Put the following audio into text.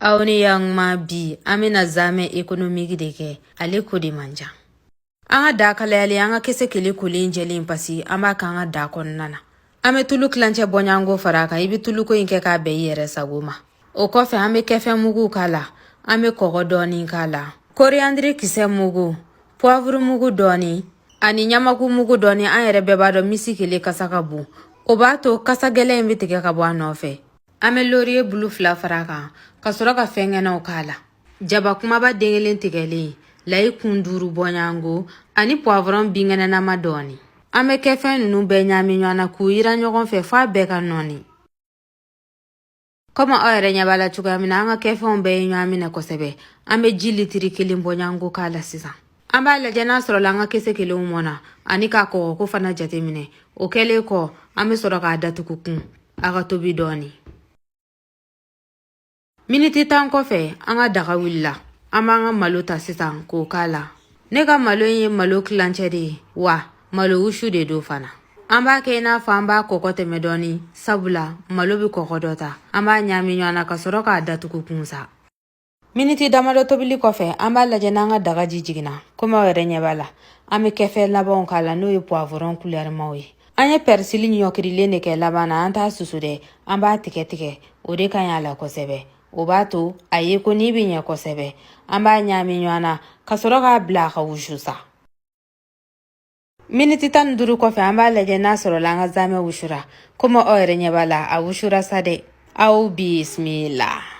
Awni yang ma bi amina zame ekonomiki deke ale kodi manja. Anga da kalayali anga kese kili kuli injeli impasi amba kanga da konnana. Ame tulu klanche bonyango faraka ibi tulu ko inke ka be yere saguma. O kofe ame kefe mugu kala, ame kogo doni kala. Koriandri kise mugu, poivre mugu doni, ani nyamaku mugu doni ayere bebado misi kili kasakabu. Obato kasagele invitike kabo anofe. Ame lorie bulu fla faraka, kasura ka fengena okala. Jaba kumaba dengelen tigeli, lai kunduru bonyango, ani poivron bingena na madoni. Ame kefe nunu be nyami nywana kuira nyogon fe fa beka noni. Koma oere nyabala chuka mina anga kefe onbe nyami na kosebe, ame jili tiri kilim bonyango kala sisa. Amba la jana soro langa kese kile umona, anika ko kufana jatemine, okele ko ame soro ka adatu kukun, aga tobi doni. Miniti tan kofe anga daga willa ama anga malo ta sisan ko kala ne ka malo ye malo klanche de wa malo ushu de do fana amba ke na fa amba kokote medoni sabula malo bi kokodota amba nyami nyana ka soro ka datuku kunsa miniti damalo tobili kofe amba la jenanga daga jijigina kuma were nyebala ame kefe labon kala no ye poivron couleur mawi anye persili nyokiri lene ke labana anta susude amba tike ode kanyala kosebe Obato aye ko ni binya kosebe amba nyami nywana kasoro ka bla ka wushusa miniti tan duru kofe amba leje na soro langa zame wushura kuma oere nyebala a wushura sade au bismillah